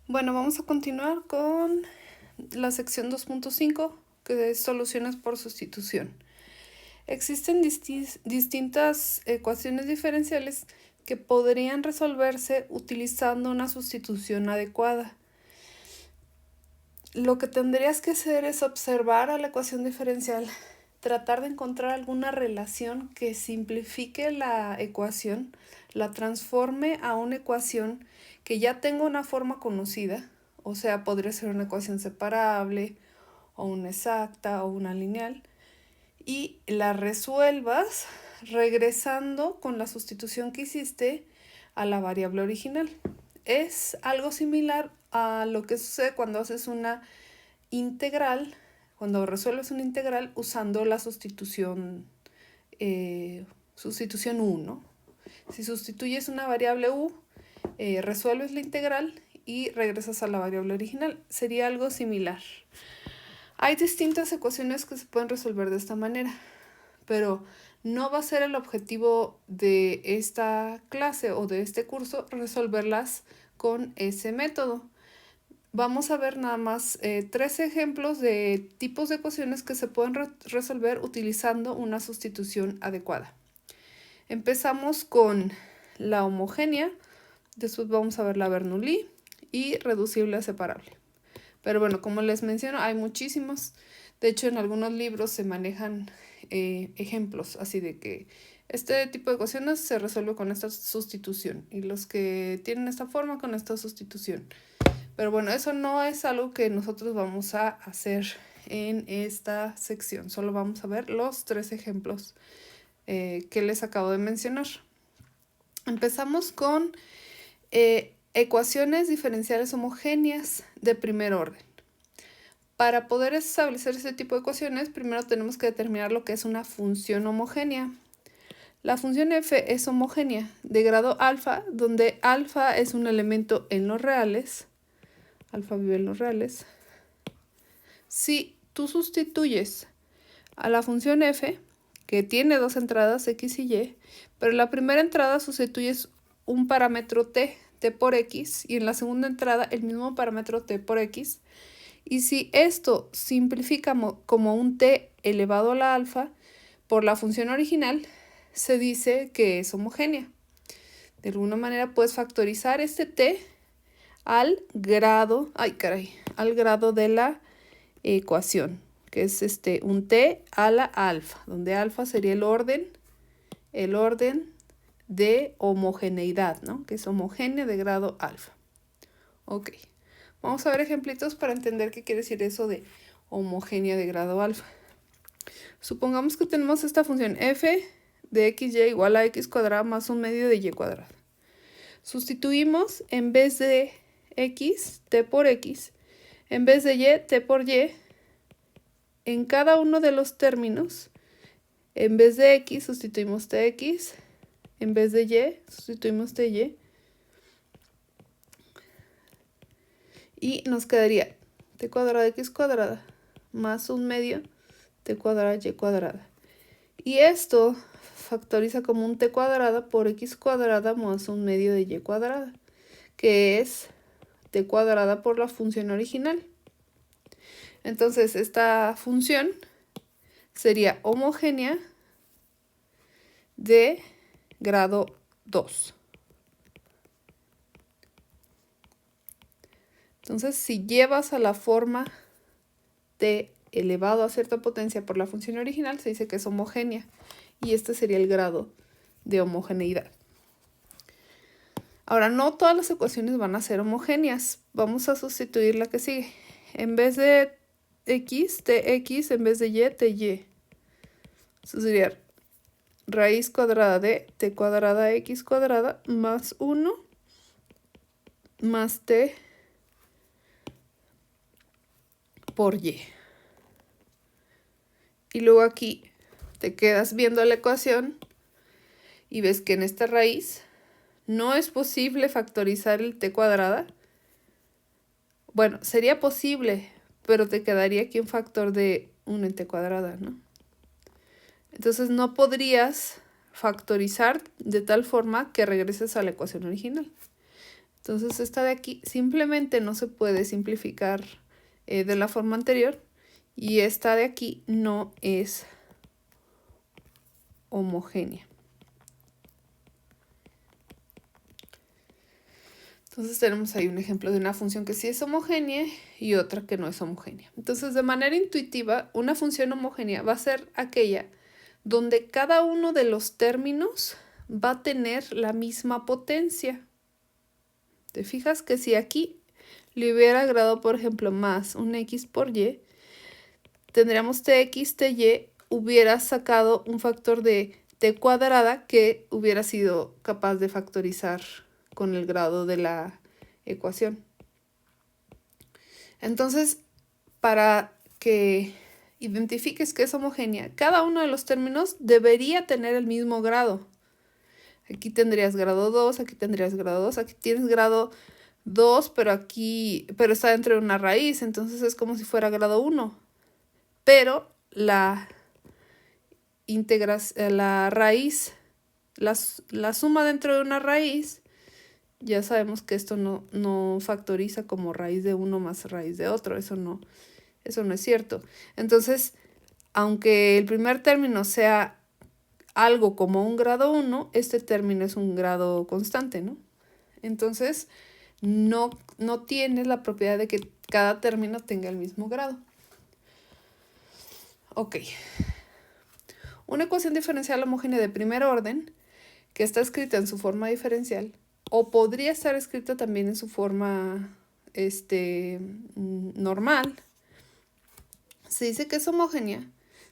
Bueno, vamos a continuar con la sección 2.5, que es soluciones por sustitución. Existen distintas ecuaciones diferenciales que podrían resolverse utilizando una sustitución adecuada. Lo que tendrías que hacer es observar a la ecuación diferencial, tratar de encontrar alguna relación que simplifique la ecuación, la transforme a una ecuación que ya tenga una forma conocida, o sea, podría ser una ecuación separable, o una exacta, o una lineal, y la resuelvas regresando con la sustitución que hiciste a la variable original. Es algo similar a lo que sucede cuando haces una integral, cuando resuelves una integral usando la sustitución u, ¿no? Si sustituyes una variable u, resuelves la integral y regresas a la variable original. Sería algo similar. Hay distintas ecuaciones que se pueden resolver de esta manera, pero no va a ser el objetivo de esta clase o de este curso resolverlas con ese método. Vamos a ver nada más 3 ejemplos de tipos de ecuaciones que se pueden resolver utilizando una sustitución adecuada. Empezamos con la homogénea, después vamos a ver la Bernoulli y reducible a separable. Pero bueno, como les menciono, hay muchísimos. De hecho, en algunos libros se manejan ejemplos así de que este tipo de ecuaciones se resuelve con esta sustitución y los que tienen esta forma con esta sustitución. Pero bueno, eso no es algo que nosotros vamos a hacer en esta sección. Solo vamos a ver los 3 ejemplos que les acabo de mencionar. Empezamos con ecuaciones diferenciales homogéneas de primer orden. Para poder establecer este tipo de ecuaciones, primero tenemos que determinar lo que es una función homogénea. La función f es homogénea de grado alfa, donde alfa es un elemento en los reales. Alfa vive en los reales. Si tú sustituyes a la función f, que tiene 2 entradas, x y y, pero en la primera entrada sustituyes un parámetro t por x, y en la segunda entrada el mismo parámetro t por x, y si esto simplifica como un t elevado a la alfa por la función original, se dice que es homogénea. De alguna manera puedes factorizar este t al grado de la ecuación, que es un t a la alfa, donde alfa sería el orden de homogeneidad, ¿no? Que es homogénea de grado alfa. Ok, vamos a ver ejemplitos para entender qué quiere decir eso de homogénea de grado alfa. Supongamos que tenemos esta función f de xy igual a x cuadrada más un medio de y cuadrada. Sustituimos en vez de x, t por x, en vez de y, t por y, en cada uno de los términos. En vez de x sustituimos tx, en vez de y sustituimos ty, y nos quedaría t cuadrada x cuadrada más un medio t cuadrada y cuadrada. Y esto factoriza como un t cuadrada por x cuadrada más un medio de y cuadrada, que es t cuadrada por la función original. Entonces esta función sería homogénea de grado 2. Entonces, si llevas a la forma t elevado a cierta potencia por la función original, se dice que es homogénea. Y este sería el grado de homogeneidad. Ahora, no todas las ecuaciones van a ser homogéneas. Vamos a sustituir la que sigue. En vez de x, tx, en vez de y, ty. Eso sería raíz cuadrada de t cuadrada x cuadrada más 1 más t por y. Y luego aquí te quedas viendo la ecuación y ves que en esta raíz no es posible factorizar el t cuadrada. Bueno, sería posible, pero te quedaría aquí un factor de 1 en t cuadrada, ¿no? Entonces no podrías factorizar de tal forma que regreses a la ecuación original. Entonces esta de aquí simplemente no se puede simplificar de la forma anterior y esta de aquí no es homogénea. Entonces tenemos ahí un ejemplo de una función que sí es homogénea y otra que no es homogénea. Entonces, de manera intuitiva, una función homogénea va a ser aquella donde cada uno de los términos va a tener la misma potencia. ¿Te fijas que si aquí le hubiera agregado, por ejemplo, más un x por y, tendríamos tx, ty, hubiera sacado un factor de t cuadrada que hubiera sido capaz de factorizar con el grado de la ecuación. Entonces, para que identifiques que es homogénea, cada uno de los términos debería tener el mismo grado. Aquí tendrías grado 2, aquí tendrías grado 2, aquí tienes grado 2, pero está dentro de una raíz, entonces es como si fuera grado 1. Pero la raíz, la suma dentro de una raíz, ya sabemos que esto no factoriza como raíz de uno más raíz de otro, eso no es cierto. Entonces, aunque el primer término sea algo como un grado 1, este término es un grado constante, ¿no? Entonces, no tiene la propiedad de que cada término tenga el mismo grado. Ok. Una ecuación diferencial homogénea de primer orden, que está escrita en su forma diferencial, o podría estar escrita también en su forma normal, se dice que es homogénea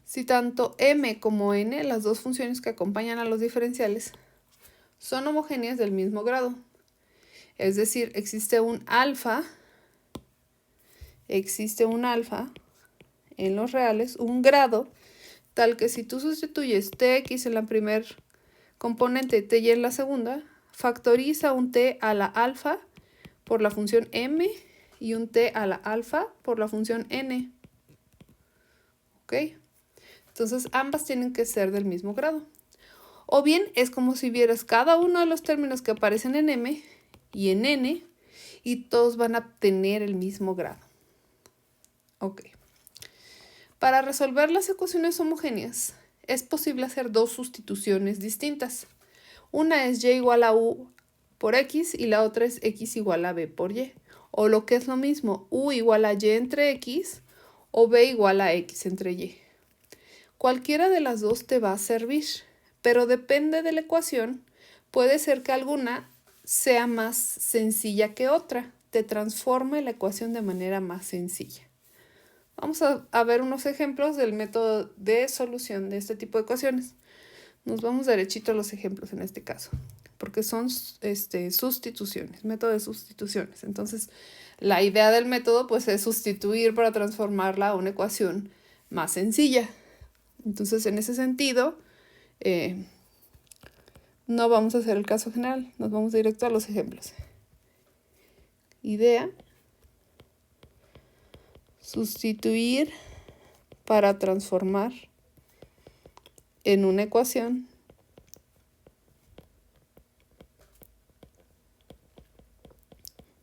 si tanto m como n, las dos funciones que acompañan a los diferenciales, son homogéneas del mismo grado. Es decir, existe un alfa en los reales, un grado, tal que si tú sustituyes tx en la primer componente y ty en la segunda, factoriza un t a la alfa por la función m y un t a la alfa por la función n. ¿Ok? Entonces ambas tienen que ser del mismo grado. O bien es como si vieras cada uno de los términos que aparecen en m y en n y todos van a tener el mismo grado. Ok. Para resolver las ecuaciones homogéneas es posible hacer dos sustituciones distintas. Una es y igual a u por x y la otra es x igual a b por y. O lo que es lo mismo, u igual a y entre x o b igual a x entre y. Cualquiera de las dos te va a servir, pero depende de la ecuación. Puede ser que alguna sea más sencilla que otra, te transforme la ecuación de manera más sencilla. Vamos a ver unos ejemplos del método de solución de este tipo de ecuaciones. Nos vamos derechito a los ejemplos en este caso, porque son sustituciones, método de sustituciones. Entonces, la idea del método pues es sustituir para transformarla a una ecuación más sencilla. Entonces, en ese sentido, no vamos a hacer el caso general, nos vamos directo a los ejemplos. Idea: sustituir para transformar en una ecuación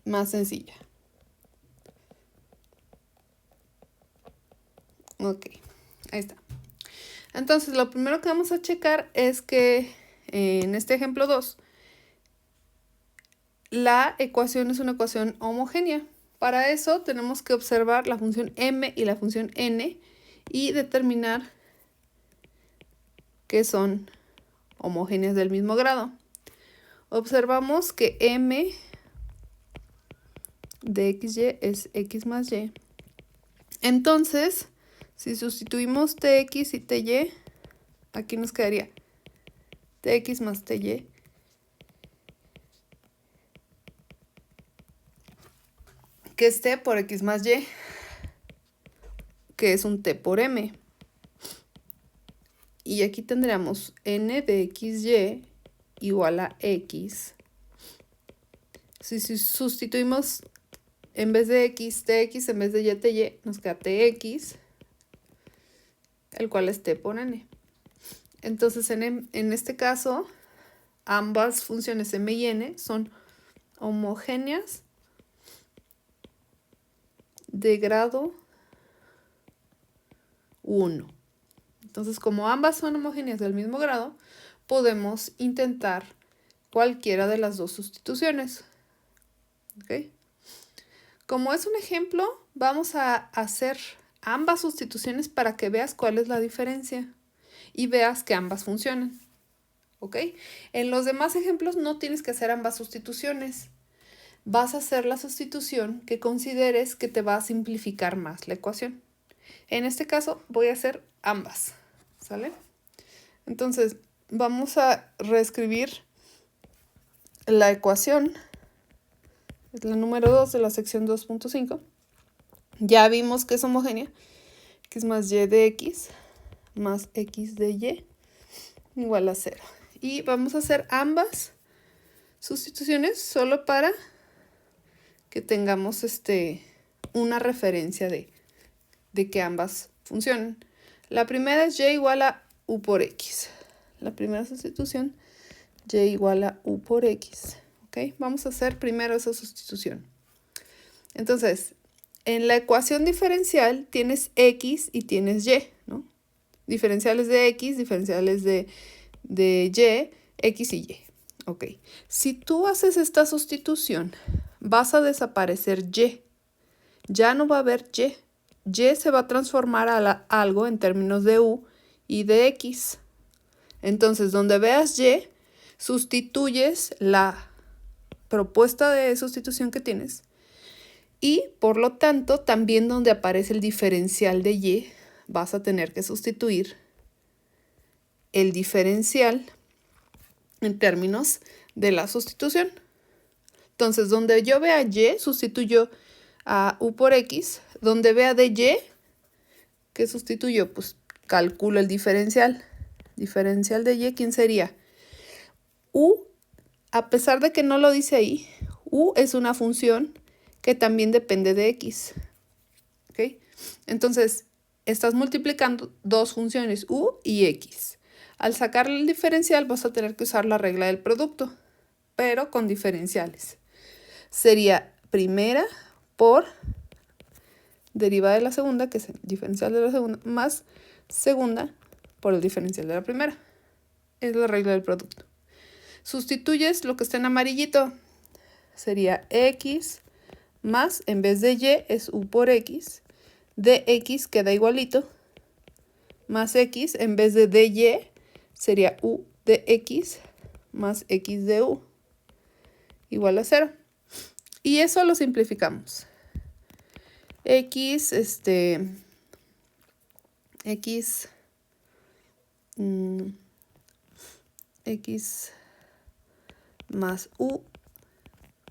más sencilla. Ok, ahí está. Entonces, lo primero que vamos a checar es que en este ejemplo 2, la ecuación es una ecuación homogénea. Para eso tenemos que observar la función m y la función n y determinar que son homogéneas del mismo grado. Observamos que m de xy es x más y. Entonces, si sustituimos tx y ty, aquí nos quedaría tx más ty que es t por x más y, que es un t por m. Y aquí tendríamos n de xy igual a x. Si sustituimos en vez de x, tx, en vez de y, ty, nos queda tx, el cual es t por n. Entonces, en este caso, ambas funciones m y n son homogéneas de grado 1. Entonces, como ambas son homogéneas del mismo grado, podemos intentar cualquiera de las dos sustituciones. ¿Ok? Como es un ejemplo, vamos a hacer ambas sustituciones para que veas cuál es la diferencia y veas que ambas funcionan. ¿Ok? En los demás ejemplos no tienes que hacer ambas sustituciones. Vas a hacer la sustitución que consideres que te va a simplificar más la ecuación. En este caso voy a hacer ambas. ¿Sale? Entonces, vamos a reescribir la ecuación. Es la número 2 de la sección 2.5. Ya vimos que es homogénea. X más y de x más x de y igual a 0. Y vamos a hacer ambas sustituciones solo para que tengamos una referencia de que ambas funcionan. La primera es y igual a u por x. La primera sustitución, y igual a u por x. ¿Ok? Vamos a hacer primero esa sustitución. Entonces, en la ecuación diferencial tienes x y tienes y, ¿no? Diferenciales de x, diferenciales de y, x y y. Ok. Si tú haces esta sustitución, vas a desaparecer y. Ya no va a haber y. Y se va a transformar a algo en términos de u y de x. Entonces, donde veas y, sustituyes la propuesta de sustitución que tienes. Y, por lo tanto, también donde aparece el diferencial de y, vas a tener que sustituir el diferencial en términos de la sustitución. Entonces, donde yo vea y, sustituyo a u por x. Donde vea de y, ¿qué sustituyo? Pues calculo el diferencial. Diferencial de y, ¿quién sería? U, a pesar de que no lo dice ahí, u es una función que también depende de x. ¿Ok? Entonces, estás multiplicando dos funciones, u y x. Al sacarle el diferencial vas a tener que usar la regla del producto, pero con diferenciales. Sería primera por derivada de la segunda, que es el diferencial de la segunda, más segunda por el diferencial de la primera. Es la regla del producto. Sustituyes lo que está en amarillito. Sería x más, en vez de y, es u por x. De x queda igualito. Más x, en vez de dy, sería u de x más x de u. Igual a 0. Y eso lo simplificamos. X más u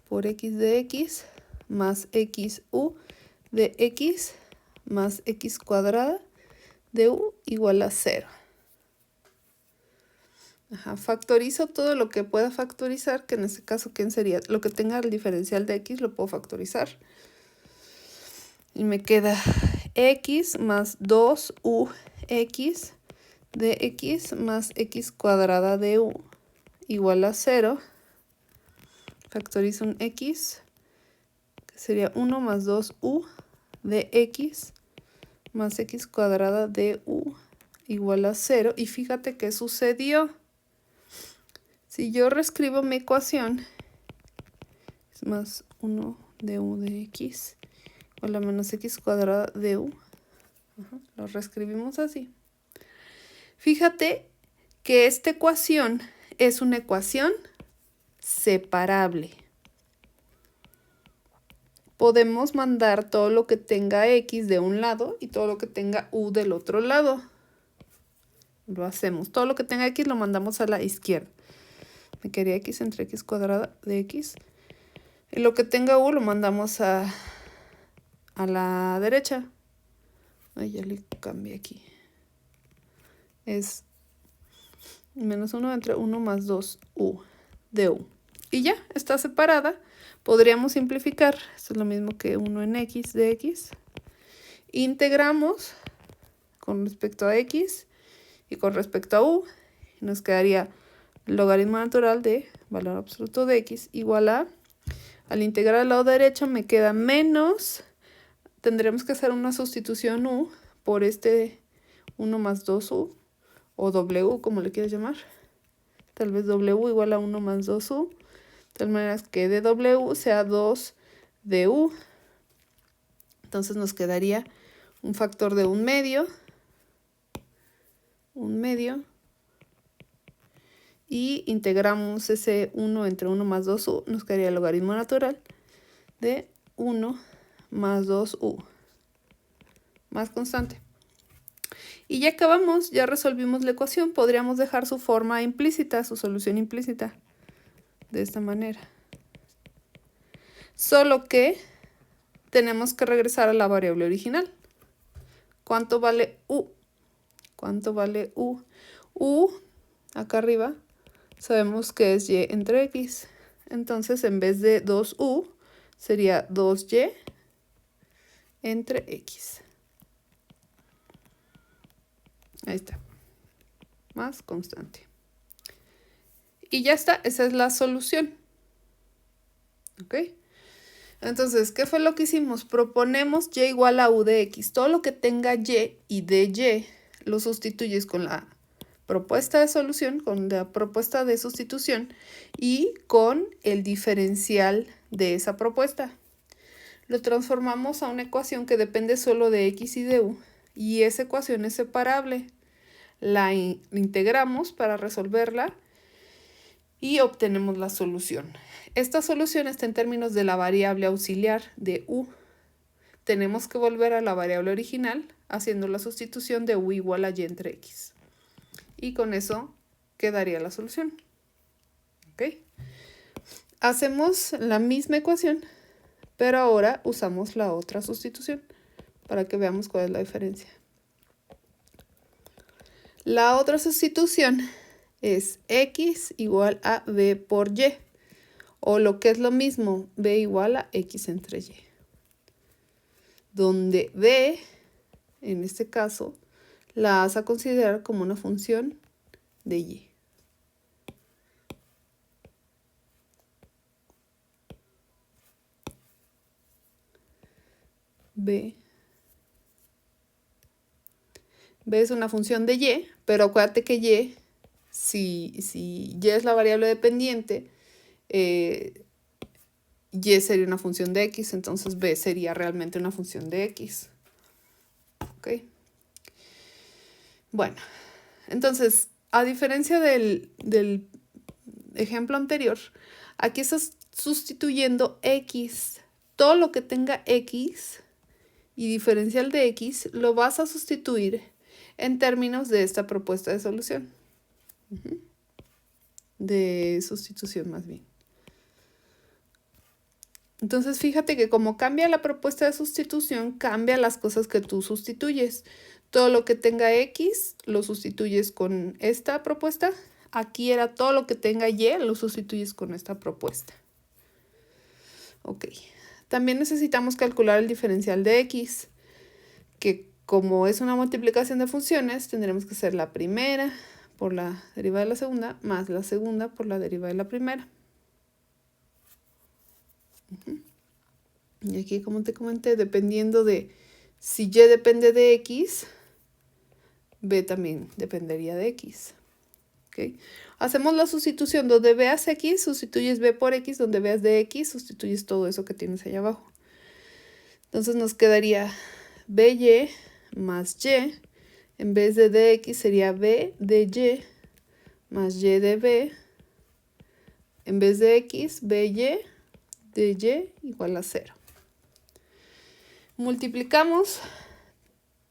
por x de x más x u de x más x cuadrada de u igual a 0. Factorizo todo lo que pueda factorizar, que en este caso, ¿quién sería? Lo que tenga el diferencial de x lo puedo factorizar. Y me queda x más 2ux de x más x cuadrada de u igual a 0. Factorizo un x, que sería 1 más 2u de x más x cuadrada de u igual a 0. Y fíjate qué sucedió. Si yo reescribo mi ecuación, es más 1 de u de x igual a menos x cuadrada de u. Lo reescribimos así. Fíjate que esta ecuación es una ecuación separable. Podemos mandar todo lo que tenga x de un lado y todo lo que tenga u del otro lado. Lo hacemos. Todo lo que tenga x lo mandamos a la izquierda. Me quedaría x entre x cuadrada de x. Y lo que tenga u lo mandamos a la derecha. Ay, ya le cambié aquí. Es menos 1 entre 1 más 2u de u. Y ya, está separada. Podríamos simplificar. Esto es lo mismo que 1 en x de x. Integramos con respecto a x y con respecto a u. Nos quedaría el logaritmo natural de valor absoluto de x igual a Al integrar al lado derecho me queda menos, tendremos que hacer una sustitución u por este 1 más 2u, o w, como le quieras llamar. Tal vez w igual a 1 más 2u, de tal manera que de w sea 2 de u. Entonces nos quedaría un factor de 1/2, y integramos ese 1 entre 1 más 2u, nos quedaría el logaritmo natural de 1 más 2u, más constante. Y ya acabamos, ya resolvimos la ecuación. Podríamos dejar su forma implícita, su solución implícita, de esta manera. Solo que tenemos que regresar a la variable original. ¿Cuánto vale u? ¿Cuánto vale u? U, acá arriba, sabemos que es y entre x. Entonces, en vez de 2u, sería 2y entre x. Ahí está. Más constante. Y ya está, esa es la solución. ¿Ok? Entonces, ¿qué fue lo que hicimos? Proponemos y igual a u de x. Todo lo que tenga y de y lo sustituyes con la propuesta de solución, con la propuesta de sustitución y con el diferencial de esa propuesta. Lo transformamos a una ecuación que depende solo de x y de u, y esa ecuación es separable. La integramos para resolverla y obtenemos la solución. Esta solución está en términos de la variable auxiliar de u. Tenemos que volver a la variable original haciendo la sustitución de u igual a y entre x. Y con eso quedaría la solución. ¿Ok? Hacemos la misma ecuación, pero ahora usamos la otra sustitución para que veamos cuál es la diferencia. La otra sustitución es x igual a b por y, o lo que es lo mismo, b igual a x entre y. Donde b, en este caso, la vas a considerar como una función de y. B es una función de y, pero acuérdate que y, si y es la variable dependiente, y sería una función de x, entonces b sería realmente una función de x. ¿Ok? Bueno, entonces, a diferencia del ejemplo anterior, aquí estás sustituyendo x. Todo lo que tenga x y diferencial de x lo vas a sustituir en términos de esta propuesta de solución. De sustitución más bien. Entonces fíjate que como cambia la propuesta de sustitución, cambia las cosas que tú sustituyes. Todo lo que tenga x lo sustituyes con esta propuesta. Aquí era todo lo que tenga y lo sustituyes con esta propuesta. Ok. También necesitamos calcular el diferencial de x, que como es una multiplicación de funciones, tendremos que hacer la primera por la derivada de la segunda, más la segunda por la derivada de la primera. Y aquí, como te comenté, dependiendo de si y depende de x, b también dependería de x. ¿Okay? Hacemos la sustitución. Donde veas x, sustituyes b por x. Donde veas de x, sustituyes todo eso que tienes allá abajo. Entonces nos quedaría by más y. En vez de dx sería b de y más y de b. En vez de x, by de y igual a 0. Multiplicamos.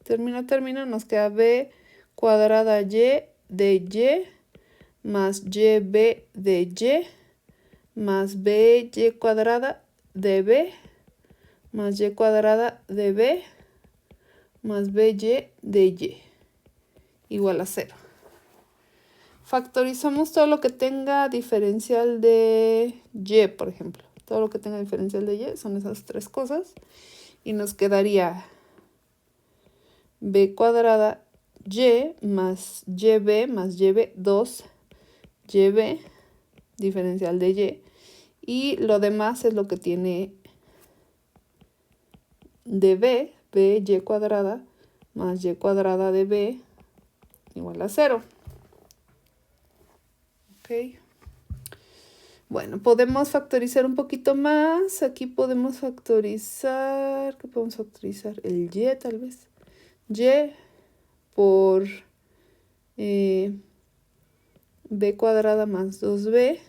Término, nos queda b cuadrada y de y más yb de y más by cuadrada de b más y cuadrada de b más by de y igual a 0. Factorizamos todo lo que tenga diferencial de y, por ejemplo. Todo lo que tenga diferencial de y son esas tres cosas. Y nos quedaría b cuadrada y más yb 2 yb, diferencial de Y lo demás es lo que tiene de b, y cuadrada más y cuadrada de b igual a 0. Ok. Bueno, podemos factorizar un poquito más. Aquí podemos factorizar, ¿qué podemos factorizar? El y tal vez. Y por b cuadrada más 2b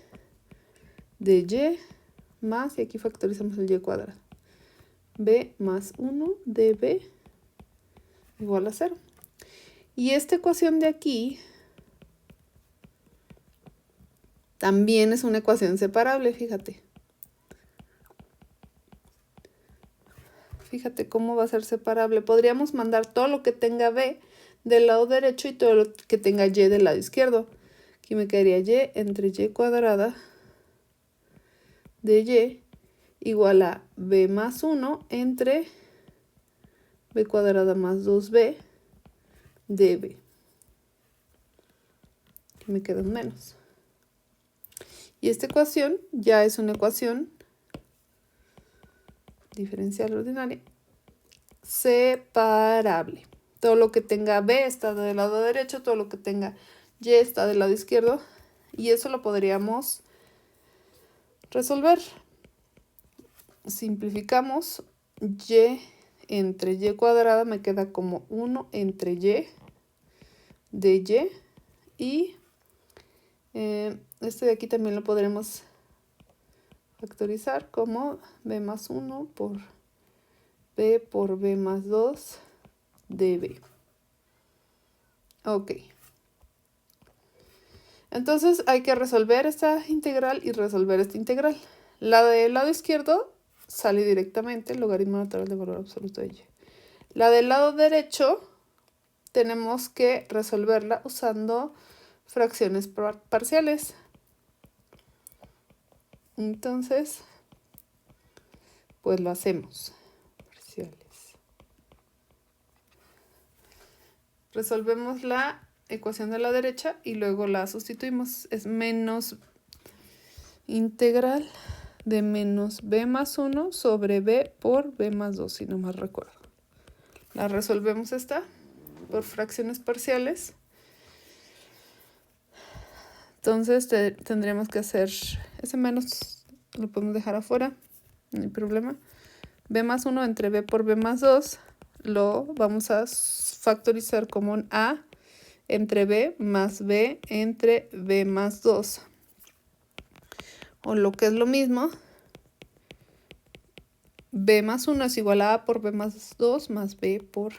de y más, y aquí factorizamos el y cuadrado. B más 1 de b igual a 0. Y esta ecuación de aquí también es una ecuación separable, fíjate. Fíjate cómo va a ser separable. Podríamos mandar todo lo que tenga b del lado derecho y todo lo que tenga y del lado izquierdo. Aquí me quedaría y entre y cuadrada de y igual a b más 1 entre b cuadrada más 2b de b. Aquí me queda un menos. Y esta ecuación ya es una ecuación diferencial ordinaria separable. Todo lo que tenga b está del lado derecho, todo lo que tenga y está del lado izquierdo. Y eso lo podríamos resolver. Simplificamos y entre y cuadrada me queda como 1 entre y de y. Y este de aquí también lo podremos factorizar como b más 1 por b más 2 de b. Ok. Entonces hay que resolver esta integral y resolver esta integral. La del lado izquierdo sale directamente el logaritmo natural de valor absoluto de y. La del lado derecho tenemos que resolverla usando fracciones parciales. Entonces, pues lo hacemos. Parciales. Resolvemos la ecuación de la derecha y luego la sustituimos. Es menos integral de menos b más 1 sobre b por b más 2, si no mal recuerdo. La resolvemos esta por fracciones parciales. Entonces tendríamos que hacer ese menos, lo podemos dejar afuera, no hay problema. B más 1 entre b por b más 2 lo vamos a factorizar como un a entre b más b entre b más 2. O lo que es lo mismo, b más 1 es igual a a por b más 2 más b por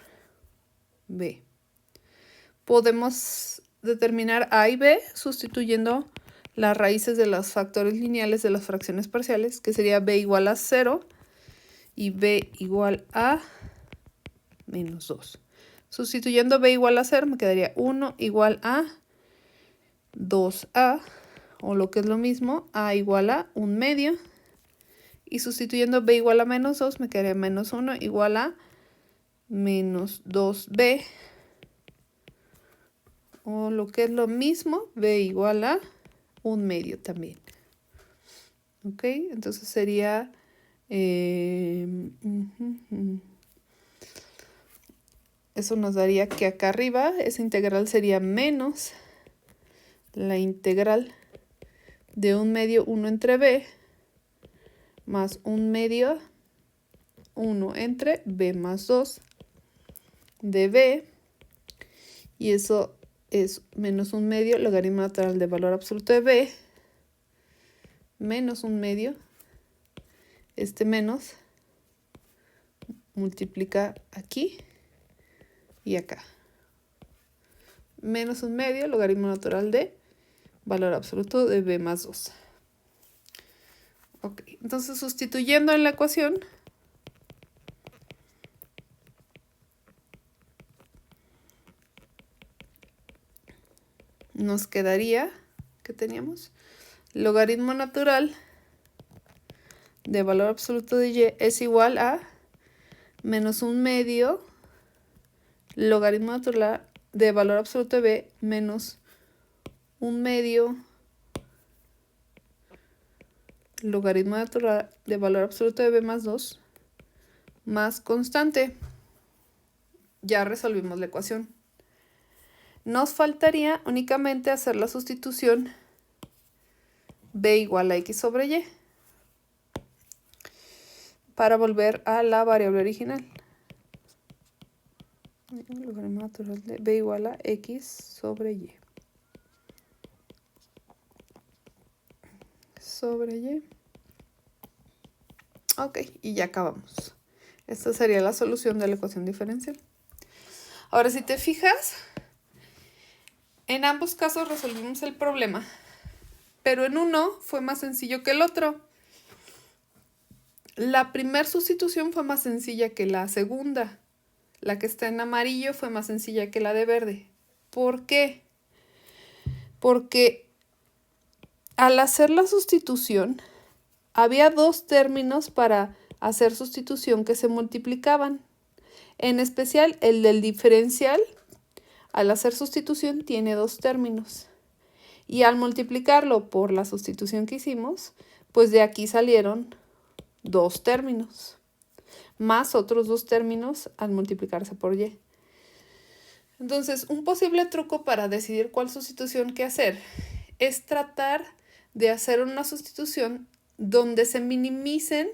b. Podemos determinar a y b sustituyendo las raíces de los factores lineales de las fracciones parciales, que sería b igual a 0 y b igual a menos 2. Sustituyendo b igual a 0 me quedaría 1 igual a 2a, o lo que es lo mismo, a igual a 1 medio. Y sustituyendo b igual a menos 2 me quedaría menos 1 igual a menos 2b. O lo que es lo mismo, b igual a 1 medio también. Ok, entonces sería... eso nos daría que acá arriba esa integral sería menos la integral de 1 medio 1 entre b más 1 medio 1 entre b más 2 de b. Y eso es menos 1 medio logaritmo natural de valor absoluto de b menos 1 medio. Este menos multiplica aquí y acá. Menos 1 medio logaritmo natural de valor absoluto de b más 2. Ok, entonces sustituyendo en la ecuación, nos quedaría, ¿qué teníamos? Logaritmo natural de valor absoluto de y es igual a menos 1 medio logaritmo natural de valor absoluto de b menos 1 medio logaritmo natural de valor absoluto de b más 2 más constante. Ya resolvimos la ecuación. Nos faltaría únicamente hacer la sustitución b igual a x sobre y para volver a la variable original. Logaritmo natural de b igual a x sobre y. Sobre y. Ok, y ya acabamos. Esta sería la solución de la ecuación diferencial. Ahora, si te fijas, en ambos casos resolvimos el problema, pero en uno fue más sencillo que el otro. La primera sustitución fue más sencilla que la segunda. La que está en amarillo fue más sencilla que la de verde. ¿Por qué? Porque al hacer la sustitución, había dos términos para hacer sustitución que se multiplicaban. En especial, el del diferencial, al hacer sustitución, tiene dos términos. Y al multiplicarlo por la sustitución que hicimos, pues de aquí salieron dos términos, más otros dos términos al multiplicarse por y. Entonces, un posible truco para decidir cuál sustitución que hacer es tratar de hacer una sustitución donde se minimicen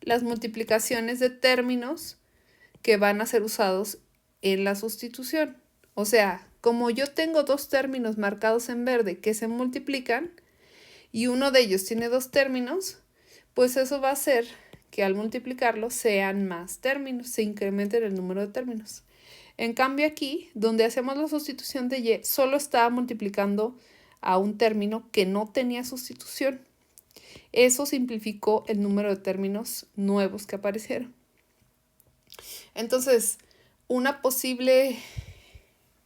las multiplicaciones de términos que van a ser usados en la sustitución. O sea, como yo tengo dos términos marcados en verde que se multiplican y uno de ellos tiene dos términos, pues eso va a hacer que al multiplicarlos sean más términos, se incrementen el número de términos. En cambio aquí, donde hacemos la sustitución de y, solo estaba multiplicando a un término que no tenía sustitución. Eso simplificó el número de términos nuevos que aparecieron. Entonces, una posible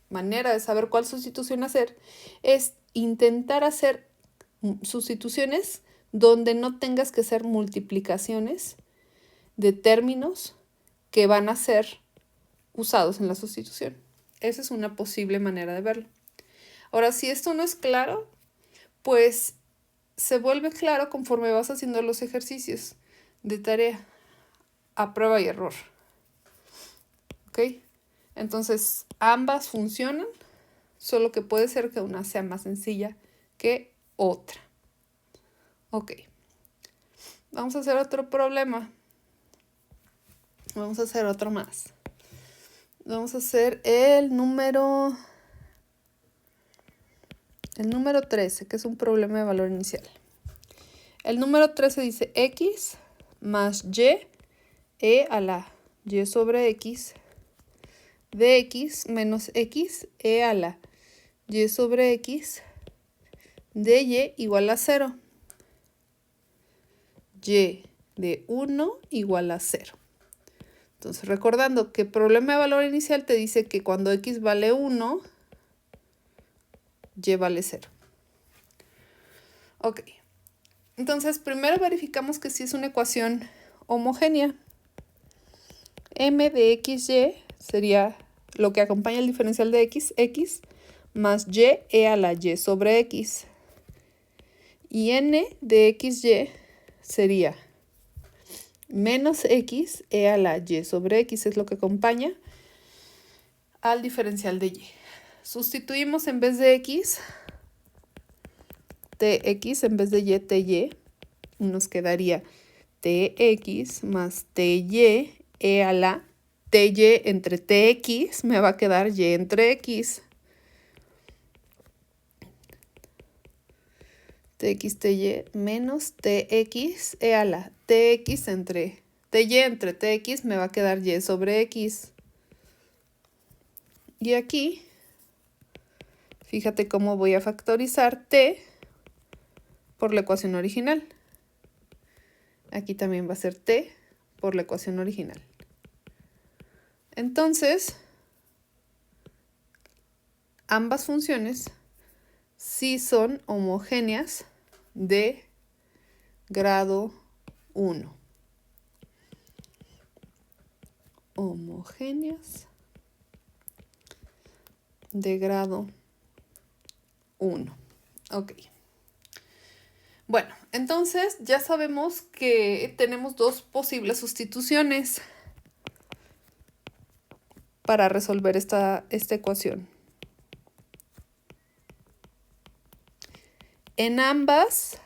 manera de saber cuál sustitución hacer es intentar hacer sustituciones donde no tengas que hacer multiplicaciones de términos que van a ser usados en la sustitución. Esa es una posible manera de verlo. Ahora, si esto no es claro, pues se vuelve claro conforme vas haciendo los ejercicios de tarea a prueba y error. ¿Ok? Entonces, ambas funcionan, solo que puede ser que una sea más sencilla que otra. Ok. Vamos a hacer otro problema. Vamos a hacer otro más. Vamos a hacer el número 13, que es un problema de valor inicial. El número 13 dice x más y, e a la y sobre x, de x menos x, e a la y sobre x, de y igual a 0. Y de 1 igual a 0. Entonces, recordando que el problema de valor inicial te dice que cuando x vale 1, y vale 0. Ok. Entonces, primero verificamos que sí es una ecuación homogénea. M de xy sería lo que acompaña el diferencial de x más y, e a la y sobre x. Y n de xy sería menos x, e a la y sobre x, es lo que acompaña al diferencial de y. Sustituimos en vez de x, tx, en vez de y, ty. Nos quedaría tx más ty, e a la ty entre tx, me va a quedar y entre x. Tx, ty menos tx, e a la tx entre ty entre tx, me va a quedar y sobre x. Y aquí, fíjate cómo voy a factorizar t por la ecuación original. Aquí también va a ser t por la ecuación original. Entonces, ambas funciones sí son homogéneas de grado 1. Homogéneas de grado 1. Ok. Bueno, entonces ya sabemos que tenemos dos posibles sustituciones para resolver esta ecuación. En ambas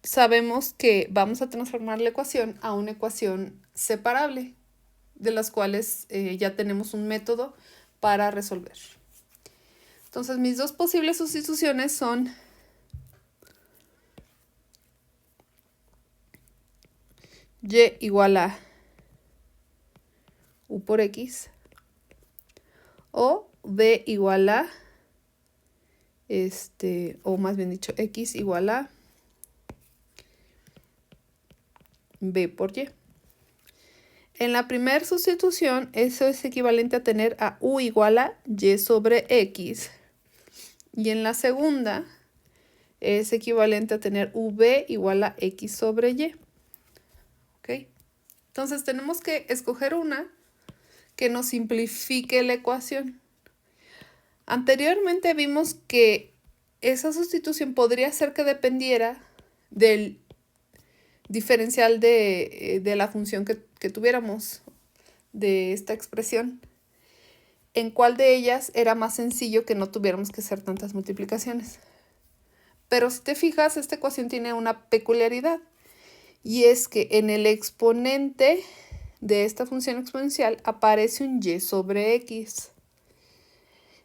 sabemos que vamos a transformar la ecuación a una ecuación separable, de las cuales ya tenemos un método para resolver. Entonces, mis dos posibles sustituciones son y igual a u por x o b igual a, o más bien dicho, x igual a b por y. En la primera sustitución, eso es equivalente a tener a u igual a y sobre x. Y en la segunda, es equivalente a tener v igual a x sobre y. ¿Ok? Entonces, tenemos que escoger una que nos simplifique la ecuación. Anteriormente vimos que esa sustitución podría ser que dependiera del diferencial de la función que tuviéramos de esta expresión. En cuál de ellas era más sencillo que no tuviéramos que hacer tantas multiplicaciones. Pero si te fijas, esta ecuación tiene una peculiaridad. Y es que en el exponente de esta función exponencial aparece un y sobre x.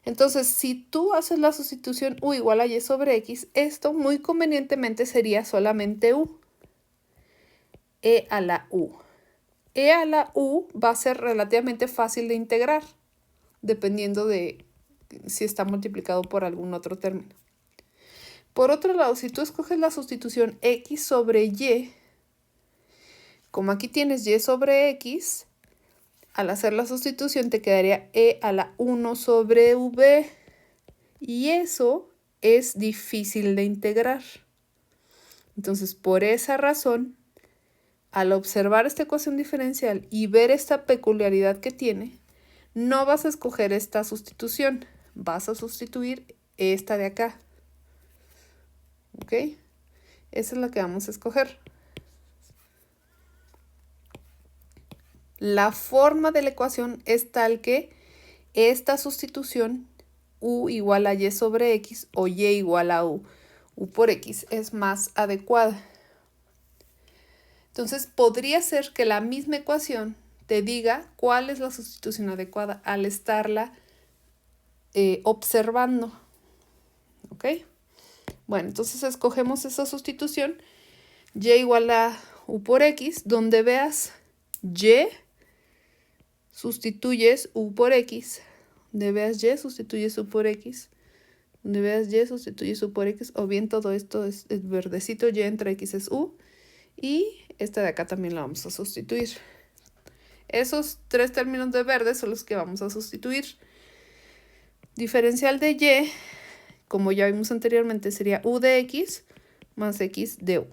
Entonces, si tú haces la sustitución u igual a y sobre x, esto muy convenientemente sería solamente u. E a la u. E a la u va a ser relativamente fácil de integrar, dependiendo de si está multiplicado por algún otro término. Por otro lado, si tú escoges la sustitución x sobre y, como aquí tienes y sobre x, al hacer la sustitución te quedaría e a la 1 sobre v. Y eso es difícil de integrar. Entonces, por esa razón, al observar esta ecuación diferencial y ver esta peculiaridad que tiene, no vas a escoger esta sustitución, vas a sustituir esta de acá. ¿Ok? Esa es la que vamos a escoger. La forma de la ecuación es tal que esta sustitución u igual a y sobre x o y igual a u por x es más adecuada. Entonces, podría ser que la misma ecuación te diga cuál es la sustitución adecuada al estarla observando. ¿Ok? Bueno, entonces escogemos esa sustitución y igual a u por x, donde veas y, sustituyes u por x, donde veas y, sustituyes u por x, donde veas y, sustituyes u por x, o bien todo esto es verdecito, y entre x es u, y esta de acá también la vamos a sustituir. Esos tres términos de verde son los que vamos a sustituir. Diferencial de y, como ya vimos anteriormente, sería u de x más x de u.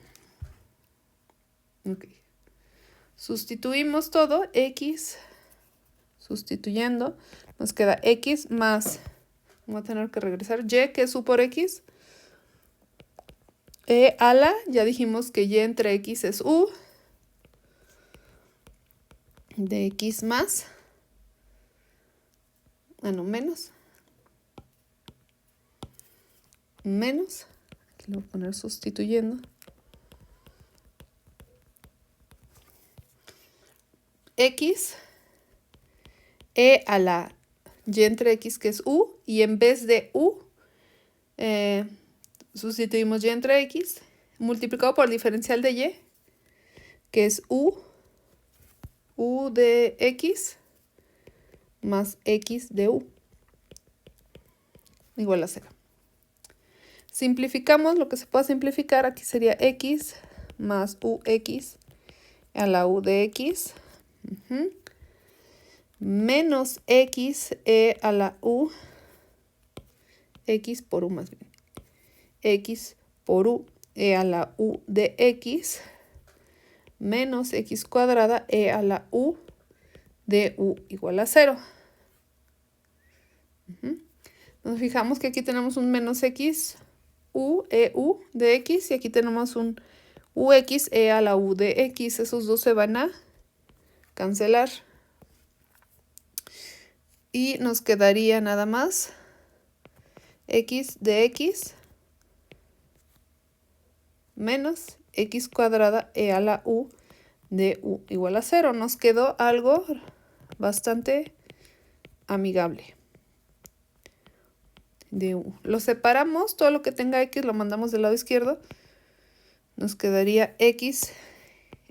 Okay. Sustituimos todo, x, sustituyendo, nos queda x más, vamos a tener que regresar, y, que es u por x, e a la, ya dijimos que y entre x es u, de x más, menos, aquí lo voy a poner sustituyendo, x, e a la y entre x que es u, y en vez de u, sustituimos y entre x, multiplicado por el diferencial de y, que es u de x más x de u, igual a 0. Simplificamos lo que se pueda simplificar, aquí sería x más ux a la u de x, menos x e a la u, x por u más bien, x por u e a la u de x, menos x cuadrada e a la u de u igual a 0. Nos fijamos que aquí tenemos un menos x u, EU de X, y aquí tenemos un UX, E a la U de X. Esos dos se van a cancelar. Y nos quedaría nada más X de X menos X cuadrada E a la U de U igual a 0. Nos quedó algo bastante amigable de U. Lo separamos, todo lo que tenga X lo mandamos del lado izquierdo. Nos quedaría X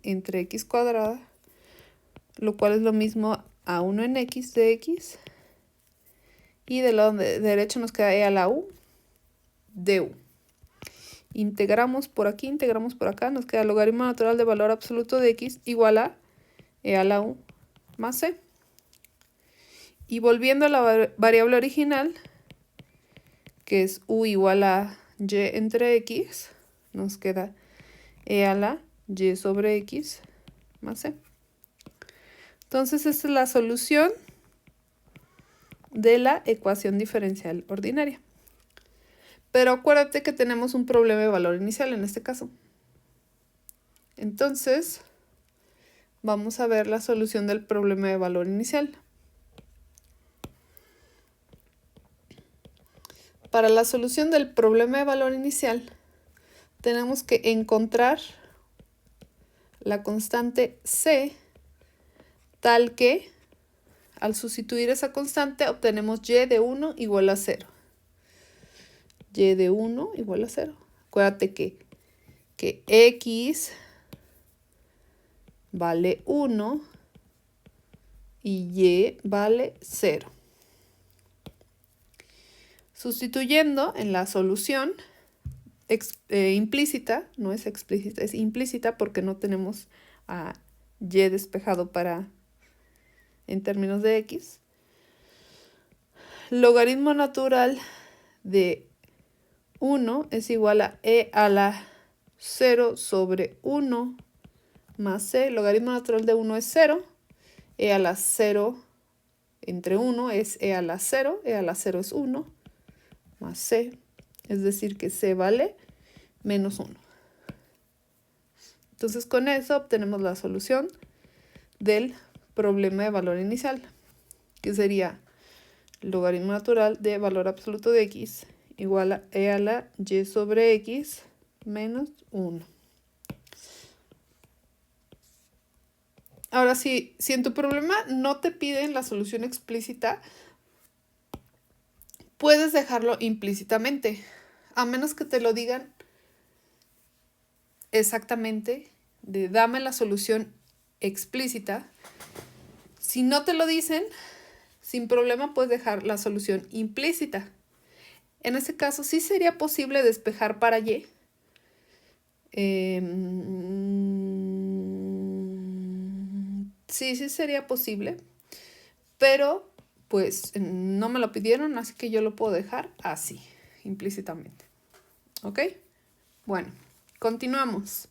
entre X cuadrada, lo cual es lo mismo a 1 en X de X. Y del lado derecho nos queda E a la U de U. Integramos por aquí, integramos por acá, nos queda logaritmo natural de valor absoluto de X igual a E a la U más C. Y volviendo a la variable original, que es U igual a Y entre X, nos queda E a la Y sobre X más C. Entonces esta es la solución de la ecuación diferencial ordinaria. Pero acuérdate que tenemos un problema de valor inicial en este caso. Entonces, vamos a ver la solución del problema de valor inicial. Para la solución del problema de valor inicial, tenemos que encontrar la constante C, tal que al sustituir esa constante obtenemos y de 1 igual a 0. Y de 1 igual a 0. Acuérdate que X vale 1 y Y vale 0. Sustituyendo en la solución implícita, no es explícita, es implícita porque no tenemos a Y despejado en términos de X. Logaritmo natural de 1 es igual a E a la 0 sobre 1 más C. Logaritmo natural de 1 es 0. E a la 0 entre 1 es E a la 0. E a la 0 es 1 más C. Es decir que C vale menos 1. Entonces con eso obtenemos la solución del problema de valor inicial, que sería logaritmo natural de valor absoluto de X igual a E a la Y sobre X menos 1. Ahora, si en tu problema no te piden la solución explícita, puedes dejarlo implícitamente, a menos que te lo digan exactamente, de dame la solución explícita. Si no te lo dicen, sin problema puedes dejar la solución implícita. En este caso sí sería posible despejar para Y. Sí sería posible, pero pues no me lo pidieron, así que yo lo puedo dejar así, implícitamente. ¿Ok? Bueno, continuamos.